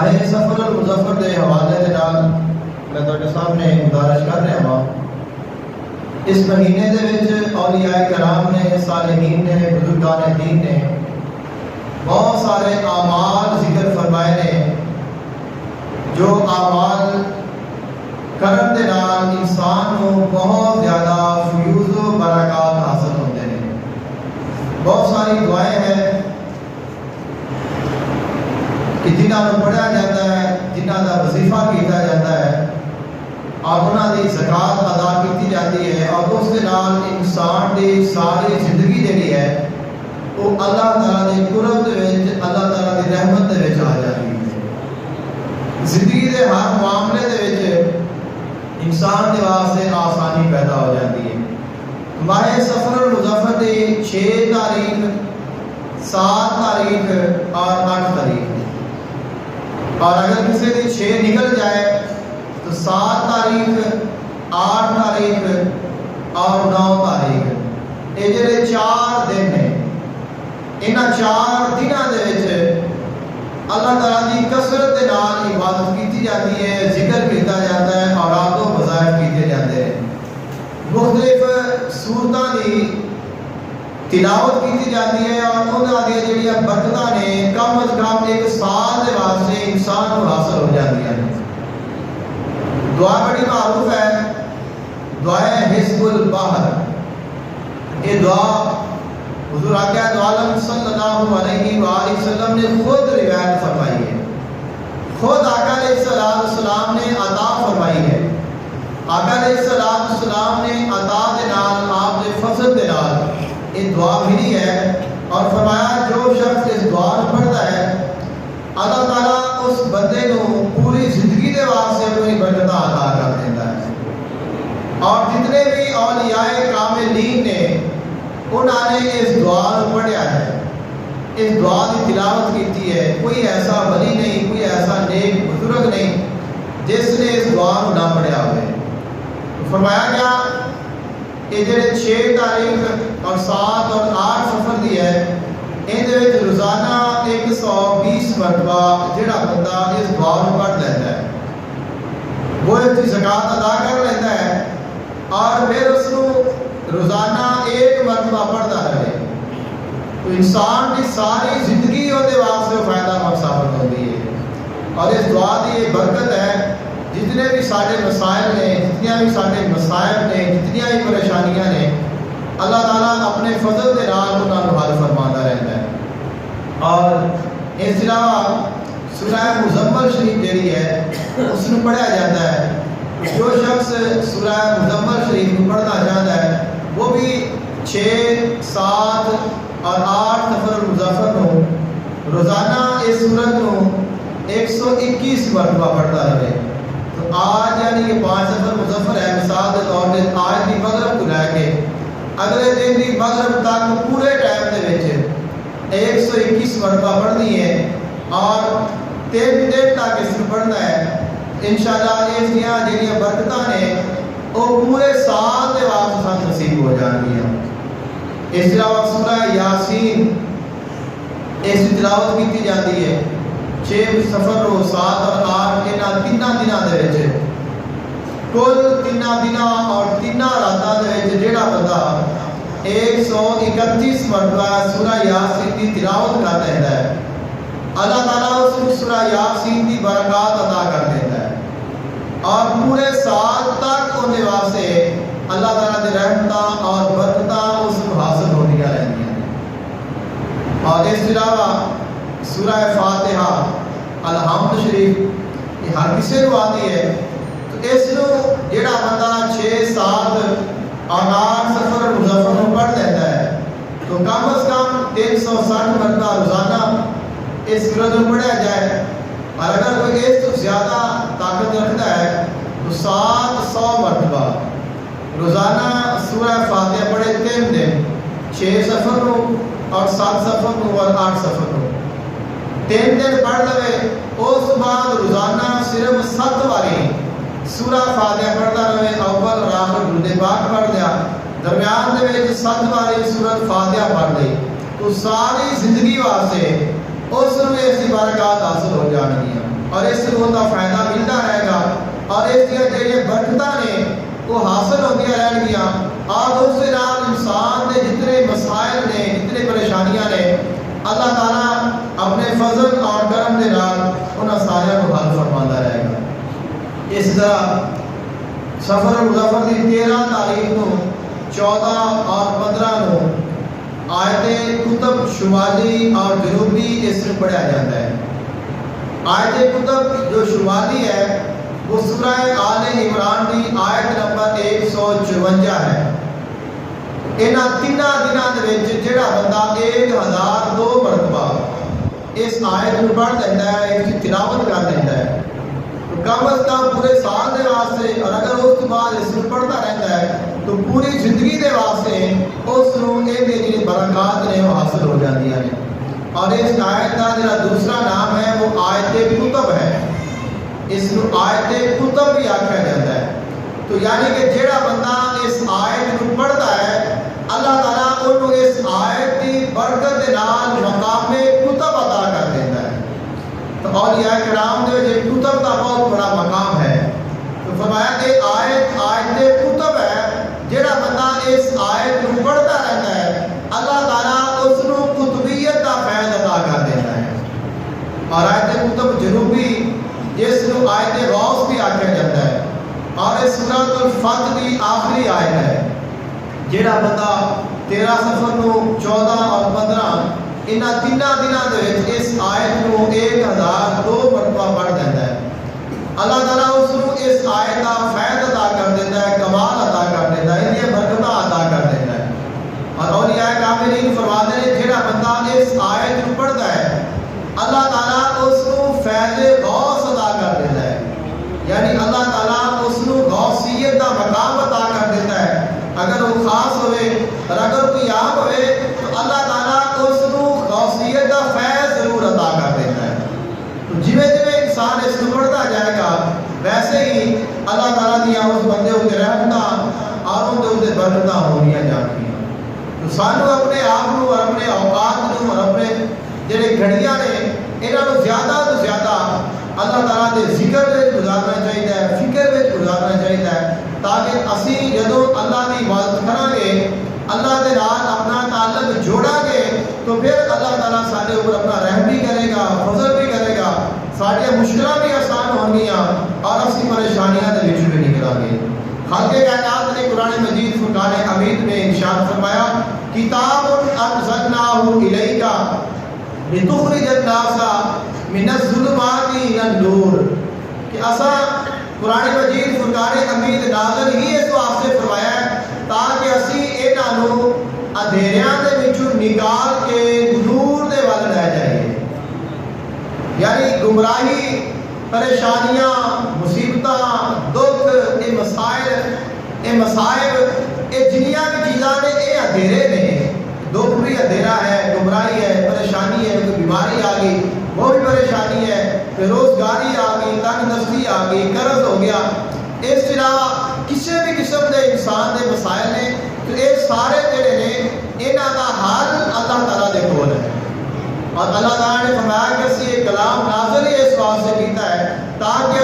ماہ سفر المظفر کے حوالے کے نال میں تواڈے سامنے گزارش کر رہا ہوں۔ اس مہینے دے وچ اولیاء کرام نے، صالحین نے، بزرگان دین نے بہت سارے اعمال ذکر فرمائے نے، جو اعمال کرن دے نال انسان کو بہت زیادہ فیوز و برکات حاصل ہوتے ہیں۔ بہت ساری دعائیں ہیں کہ جنہاں کو پڑھا جاتا ہے، جنہاں کا وظیفہ کیا جاتا ہے اور انہاں دی زکات ادا کی جاتی ہے، اور اس کے نال انسان دی ساری زندگی جڑی ہے وہ اللہ تعالیٰ کے قرب دے وچ، اللہ تعالیٰ کی رحمت دے وچ آ جاتی ہے۔ زندگی دے ہر معاملے دے وچ انسان کے واسطے آسانی پیدا ہو جاتی ہے۔ ماہ سفر المظفر کی 6 تاریخ، 7 تاریخ اور 8 تاریخ، اور اگر کسی کی 6 نکل جائے تو 7 تاریخ، 8 تاریخ اور 9 تاریخ، یہ جڑے 4 دن ہیں، انہاں 4 دنوں دے وچ اللہ تعالیٰ کی کثرت کے نال عبادت کی جاتی ہے، ذکر کیا جاتا ہے، اوراد و وظائف کیے جاتے ہیں، مختلف سورتوں کی تلاوت کی جاتی ہے، اور انہاں دی جڑیاں برکتاں نے کم از کم 1 سال کے واسطے انسان کو حاصل ہو جاتی ہیں۔ دعا بڑی معروف ہے، دعائے حزب البحر۔ یہ دعا حضور آقا دو عالم صلی اللہ علیہ وآلہ وسلم نے خود روایت فرمائی ہے، خود آقا علیہ السلام نے عطا فرمائی ہے۔ آقا علیہ السلام نے عطا دے نال، آپ دے فضل دے نال یہ دعا ملی ہے، اور فرمایا جو شخص اس دعا کو پڑھتا ہے اللہ تعالیٰ اس بندے کو پوری زندگی دے واسطے اپنی برکتاں عطا کر دیتا ہے۔ اور جتنے بھی اولیاء کاملین نے انہوں نے اس دعا کو پڑھیا ہے، اس دعا کی تلاوت کی ہے۔ کوئی ایسا ولی نہیں، کوئی ایسا نیک بزرگ نہیں جس نے اس دعا کو نہ پڑھیا ہوئے۔ فرمایا گیا کہ جڑے 6 تاریخ اور 7 اور 8 سفر دی ہے، ان دے وچ روزانہ 120 مرتبہ جڑا بندہ اس دعا کو پڑھ لیتا ہے وہ اس کی زکات ادا کر لیتا ہے، اور پھر اس کو روزانہ 1 مرتبہ پڑھتا رہے تو انسان کی ساری زندگی ہوتے واسطے فائدہ مند ثابت ہوتی ہے۔ اور اس دعا کی یہ برکت ہے، جتنے بھی سارے مسائل نے، جتنی بھی سارے مسائل نے، جتنی بھی پریشانیاں نے، اللہ تعالیٰ اپنے فضل کے نال انہاں کو حل فرماتا رہتا ہے۔ اور اس علاوہ سورہ مزمل شریف جڑی ہے اس کو پڑھا جاتا ہے۔ جو شخص سورہ مزمل شریف کو پڑھنا چاہتا ہے وہ بھی 6، 7 اور 8 سفر المظفر کو روزانہ اس سورت کو 121 مرتبہ پڑھتا رہے۔ تو آج یعنی کہ 5 سفر مظفر ہے، مثال کے طور پہ آج کی مغرب کو لے کے اگلے دن کی مغرب تک پورے ٹائم دے وچ 121 مرتبہ پڑھنی ہے، اور 3 دن تک اس کو پڑھنا ہے۔ انشاءاللہ اس دیا جڑیاں برکتاں نے وہ پورے سال کے واسطے سان نصیب ہو جان گیا۔ اس علاوہ سورہ یاسین اس کی تلاوت کی جاتی ہے 6 سفر و 7 اور 8 انہاں 3 دنوں دے وچ، کل 3 دنوں اور 3 راتاں دے وچ جڑا بندہ 131 مرتبہ سورہ یاسین کی تلاوت کر دیتا ہے، اللہ تعالیٰ اس کو سورہ یاسین کی برکات عطا کر دیتا ہے، اور پورے سال تک ان کے واسطے اللہ تعالیٰ کی رحمتاں اور برکتاں اس کو حاصل ہوتی رہتی ہیں۔ اور اس کے علاوہ سورہ فاتحہ الحمد شریف یہ ہر کسی کو آتی ہے، تو اس کو جڑا بندہ 6، 7 اور 8 سفر المظفر کو پڑھ لیتا ہے تو کم از کم 360 مرتبہ روزانہ اس سورت کو پڑھا جائے، اور اگر کوئی اس تو زیادہ طاقت رکھتا ہے تو 700 مرتبہ روزانہ سورہ فاتحہ پڑھے 3 دن، 6 سفر کو اور 7 سفر کو اور 8 سفر کو 3 دن پڑھ لے، اس بعد روزانہ صرف 7 باری سورہ فاتحہ پڑھتا رہے، اول اور آخر درود پاک پڑھ لیا، درمیان دے وچ 7 باری سورۃ فاتحہ پڑھ لی، تو ساری زندگی واسطے اس میں اس کی برکات حاصل ہو جانگی۔ اور اس سے ان کا فائدہ ملتا رہے گا اور اس دیا جڑی برکتاں نے وہ حاصل ہوندیاں رہن گیا اور اس کے نال انسان کے جتنے مسائل نے جتنے پریشانیاں نے اللہ تعالیٰ اپنے فضل اور کرم کے نال انہاں سارے کو حل فرماندا رہے گا۔ اس طرح سفر المظفر کی 13 تاریخ کو 14 اور 15 نو آیت کتب شمالی اور جنوبی اس میں پڑھا جاتا ہے۔ آیت کتب جو شمالی ہے وہ سورہ آل عمران کی آیت نمبر 154 ہے۔ انہاں تیناں دناں دے وچ جڑا بندہ 1002 مرتبہ اس آیت کو پڑھ لیتا ہے، اس کی تلاوت کر لیتا ہے، تو کم از کم پورے سال دے واسطے، اور اگر اس کے بعد اس کو پڑھتا رہتا ہے تو پوری زندگی دے واسطے اس کو یہ برکات نے وہ حاصل ہو جاتی ہیں۔ اور اس آیت کا جو دوسرا نام ہے وہ آیت کتب ہے، اس کو آیت کتب بھی آکھا جاتا ہے۔ تو یعنی کہ جڑا بندہ اس آیت کو پڑھتا ہے اللہ تعالیٰ انہوں اس آیت کی برکت کے نال مقام کتب عطا کر دیتا ہے۔ تو اولیاء کرام دے جو کتب کا بہت بڑا مقام ہے، تو فرمایا کہ آیت کتب ہے، جڑا بندہ اس آیت کو پڑھتا رہتا ہے اللہ تعالیٰ اس کو قطبیت کا فیض عطا کر دیتا ہے۔ اور آیت کتب جنوبی جس کو آیت غوث بھی آکھا جاتا ہے، اور اس سورۃ الفتح کی آخری آیت ہے۔ جڑا بندہ 13 سفر کو 14 اور 15 انہاں تیناں دناں دے وچ اس آیت کو 1002 مرتبہ پڑھ دیتا ہے، اللہ تعالیٰ اس کو اس آیت کا فیض عطا کر دیتا ہے، کمال عطا کر دیتا ہے، یہ برکتاں عطا کر دیتا ہے۔ اور اولیاء کاملین فرماتے ہیں جڑا بندہ اس آیت کو پڑھتا ہے اللہ تعالیٰ اس کو فیض غوث عطا کر دیتا ہے، یعنی اللہ تعالیٰ اس کو غوثیت کا مقام عطا کر دیتا ہے۔ اگر وہ خاص ہوئے اور اگر کوئی عام ہوئے تو اللہ تعالیٰ اس کو غوثیت کا فیض ضرور عطا کر دیتا ہے۔ تو جویں انسان اس کو پڑھتا جائے گا ویسے ہی اللہ تعالیٰ دیا اس بندے ہوتے رحمتاں اور ان کے برکتاں ہونیاں جاتی ہیں۔ تو سانو اپنے آپ کو اور اپنے اوقات کو اور اپنے جڑے گھڑیاں نے انہاں نوں زیادہ تو زیادہ اللہ تعالیٰ کے ذکر میں گزارنا چاہیے، فکر میں گزارنا چاہیے، تاکہ اسی جدوں اللہ کی عبادت کریں گے اللہ کے نال اپنا تعلق جوڑا گے تو پھر اللہ تعالیٰ سارے اوپر اپنا رحم بھی کرے گا، فضل بھی کرے گا، ساری مشکلیں بھی آسان ہوں گیا اور اسی پریشانیاں کے وچ بھی نکلیں گے۔ خالق کائنات نے قرآن مجید فرقان حمید میں ارشاد فرمایا کتاب انزلناہ الیک لتخرج الناس من الظلمات الی النور، کہ اساں قرآن مجید فرقان حمید نازل ہی اس واسطے فرمایا ہے تاکہ اسی انہاں نوں اندھیریاں دے وچوں نکال کے نور دے ول لے جائیے۔ یعنی گمراہی، پریشانیاں، مصیبتاں، دکھ، یہ مسائب، یہ جنیاں بھی چیزاں نے یہ اندھیرے نے، دکھ بھی اندھیرا ہے، گمراہی ہے، پریشانی ہے، کوئی بیماری آ گئی وہ بھی پریشانی ہے، بے روزگاری آ گئی، تنگ دستی آ گئی، قرض ہو گیا، اس طرح کسی بھی قسم کے انسان کے مسائل نے، تو یہ سارے جڑے نے انہاں دا حل اللہ تعالیٰ دے کول ہے۔ اور اللہ تعالیٰ نے فرمایا کہ اسی یہ کلام نازل ہی اس واسطے کیتا ہے تاکہ